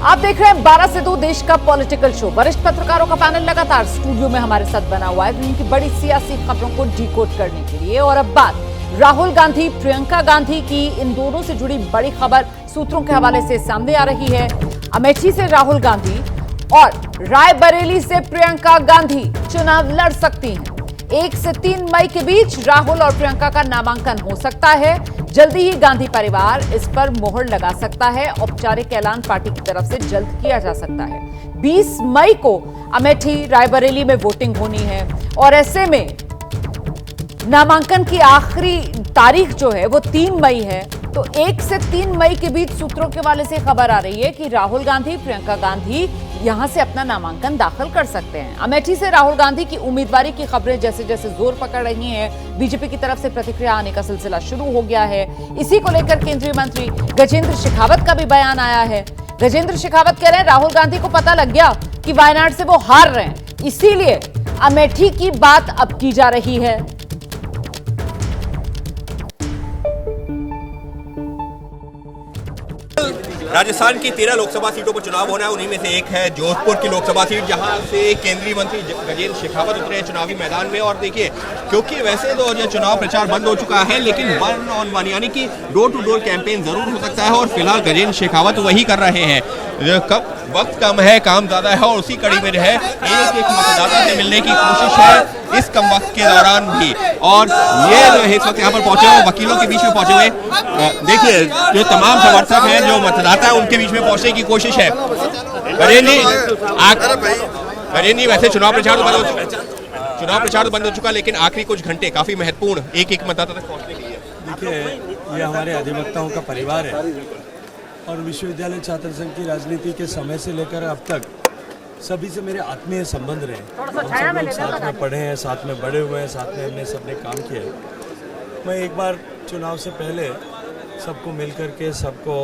आप देख रहे हैं 12 से 2 देश का पॉलिटिकल शो। वरिष्ठ पत्रकारों का पैनल लगातार स्टूडियो में हमारे साथ बना हुआ है उनकी बड़ी सियासी खबरों को डिकोड करने के लिए। और अब बात राहुल गांधी, प्रियंका गांधी की, इन दोनों से जुड़ी बड़ी खबर सूत्रों के हवाले से सामने आ रही है। अमेठी से राहुल गांधी और रायबरेली से प्रियंका गांधी चुनाव लड़ सकती हैं। 1 से 3 मई के बीच राहुल और प्रियंका का नामांकन हो सकता है। जल्दी ही गांधी परिवार इस पर मोहर लगा सकता है। औपचारिक ऐलान पार्टी की तरफ से जल्द किया जा सकता है। 20 मई को अमेठी रायबरेली में वोटिंग होनी है और ऐसे में नामांकन की आखिरी तारीख जो है वो 3 मई है। तो 1 से 3 मई के बीच सूत्रों के हवाले से खबर आ रही है कि राहुल गांधी, प्रियंका गांधी यहां से अपना नामांकन दाखिल कर सकते हैं। अमेठी से राहुल गांधी की उम्मीदवारी की खबरें जैसे जैसे जोर पकड़ रही हैं, बीजेपी की तरफ से प्रतिक्रिया आने का सिलसिला शुरू हो गया है। इसी को लेकर केंद्रीय मंत्री गजेंद्र शेखावत का भी बयान आया है। गजेंद्र शेखावत कह रहे हैं राहुल गांधी को पता लग गया कि वायनाड से वो हार रहे हैं, इसीलिए अमेठी की बात अब की जा रही है। राजस्थान की 13 लोकसभा सीटों पर चुनाव होना है। उन्हीं में से एक है जोधपुर की लोकसभा सीट, जहां से केंद्रीय मंत्री गजेंद्र शेखावत उतरे हैं चुनावी मैदान में। और देखिए, क्योंकि वैसे तो ये चुनाव प्रचार बंद हो चुका है, लेकिन 1 on 1 यानी कि डोर टू डोर कैंपेन जरूर हो सकता है। और फिलहाल गजेंद्र शेखावत वही कर रहे हैं। वक्त कम है, काम ज्यादा है, और उसी कड़ी में जो है एक मतदाता से मिलने की कोशिश है इस कम वक्त के दौरान भी। और ये जो है इस वक्त यहाँ पर पहुंचे हुए वकीलों के बीच में पहुंचे हुए, देखिए जो तमाम समर्थक हैं, जो मतदाता है, उनके बीच में पहुंचने की कोशिश है। गजेंद्र जी, वैसे चुनाव प्रचार तो बंद हो चुका, लेकिन आखिरी कुछ घंटे काफी महत्वपूर्ण एक मतदाता तक पहुंचने के लिए। देखिए, ये हमारे अधिवक्ताओं का परिवार है और विश्वविद्यालय छात्र संघ की राजनीति के समय से लेकर अब तक सभी से मेरे आत्मीय संबंध रहे। हम सब लोग साथ में पढ़े हैं, साथ में बड़े हुए हैं, साथ में हमने सबने काम किया है। मैं एक बार चुनाव से पहले सबको मिल करके, सबको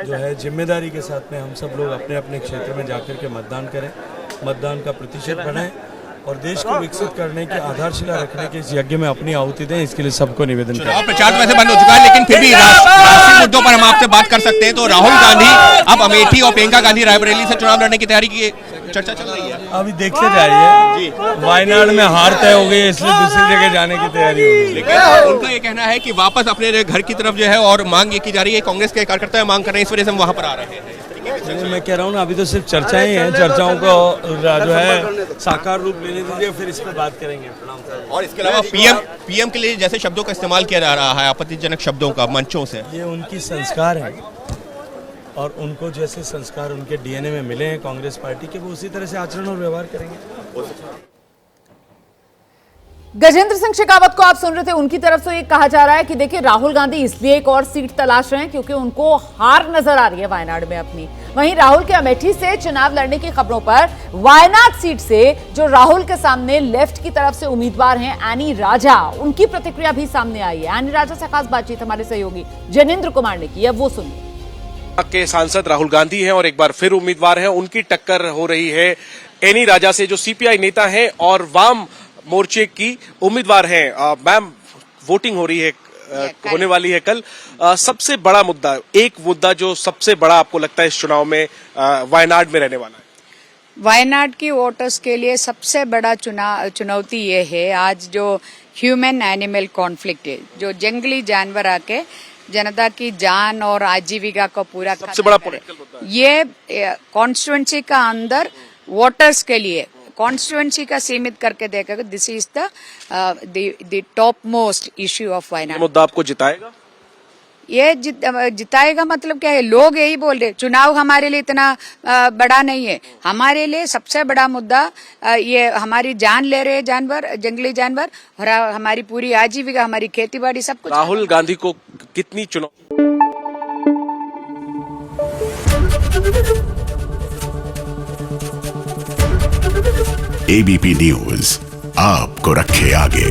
जो है जिम्मेदारी के साथ में हम सब लोग अपने अपने क्षेत्र में जाकर के मतदान करें, मतदान का प्रतिशत बढ़ाएं और देश को विकसित करने की आधारशिला रखने के इस यज्ञ में अपनी आहुति दें। इसके लिए सबको निवेदन करें। चुनाव प्रचार तो वैसे बंद हो चुका है, लेकिन फिर भी राष्ट्रीय मुद्दों पर हम आपसे बात कर सकते हैं। तो राहुल गांधी अब अमेठी और प्रियंका गांधी रायबरेली से चुनाव लड़ने की तैयारी की चर्चा चल रही है। अभी देखते जाइए, वायनाड में हार तय हो गई, इसलिए दूसरी जगह जाने की तैयारी हो गई। लेकिन उनका ये कहना है कि वापस अपने घर की तरफ जो है और मांग ये की जा रही है, कांग्रेस के कार्यकर्ता मांग कर रहे हैं, इस वजह से हम वहां पर आ रहे हैं। मैं कह रहा हूँ ना, अभी तो सिर्फ चर्चाएं हैं, चर्चाओं को जो है साकार रूप लेने दीजिए, फिर इस पर बात करेंगे। और इसके अलावा पीएम के लिए जैसे शब्दों का इस्तेमाल किया जा रहा है, आपत्तिजनक शब्दों का मंचों से, ये उनकी संस्कार है और उनको जैसे संस्कार उनके डीएनए में मिले हैं कांग्रेस पार्टी के, वो उसी तरह से आचरण और व्यवहार करेंगे। गजेंद्र सिंह शेखावत को आप सुन रहे थे। उनकी तरफ से ये कहा जा रहा है कि देखिए राहुल गांधी इसलिए एक और सीट तलाश रहे हैं क्योंकि उनको हार नजर आ रही है वायनाड में अपनी। वहीं राहुल के अमेठी से चुनाव लड़ने की खबरों पर वायनाड सीट से जो राहुल के सामने लेफ्ट की तरफ से उम्मीदवार हैं एनी राजा, उनकी प्रतिक्रिया भी सामने आई है। एनी राजा से खास बातचीत हमारे सहयोगी जनेंद्र कुमार ने की, अब वो सुनिए। के सांसद राहुल गांधी हैं और एक बार फिर उम्मीदवार हैं। उनकी टक्कर हो रही है एनी राजा से, जो सीपीआई नेता हैं और वाम मोर्चे की उम्मीदवार हैं। मैम, वोटिंग हो रही है, होने वाली है कल। सबसे बड़ा मुद्दा, एक मुद्दा जो सबसे बड़ा आपको लगता है इस चुनाव में वायनाड में रहने वाला है? वायनाड की वोटर्स के लिए सबसे बड़ा चुनौती ये है आज जो ह्यूमन एनिमल कॉन्फ्लिक्ट है, जो जंगली जानवर आके जनता की जान और आजीविका को पूरा सबसे बड़ा पॉलिटिकल मुद्दा है। ये कॉन्स्टिट्यूएंसी का अंदर वोटर्स के लिए कॉन्स्टिट्यूएंसी का सीमित करके देखेगा। This is the top most issue of Wayanad. मुद्दा आपको जिताएगा? ये जिताएगा मतलब क्या है? लोग यही बोल रहे, चुनाव हमारे लिए इतना बड़ा नहीं है। हमारे लिए सबसे बड़ा मुद्दा ये हमारी जान ले रहे जानवर, जंगली जानवर, और हमारी पूरी आजीविका, हमारी खेतीबाड़ी, सब कुछ। राहुल गांधी को कितनी चुनौती? एबीपी न्यूज आपको रखे आगे।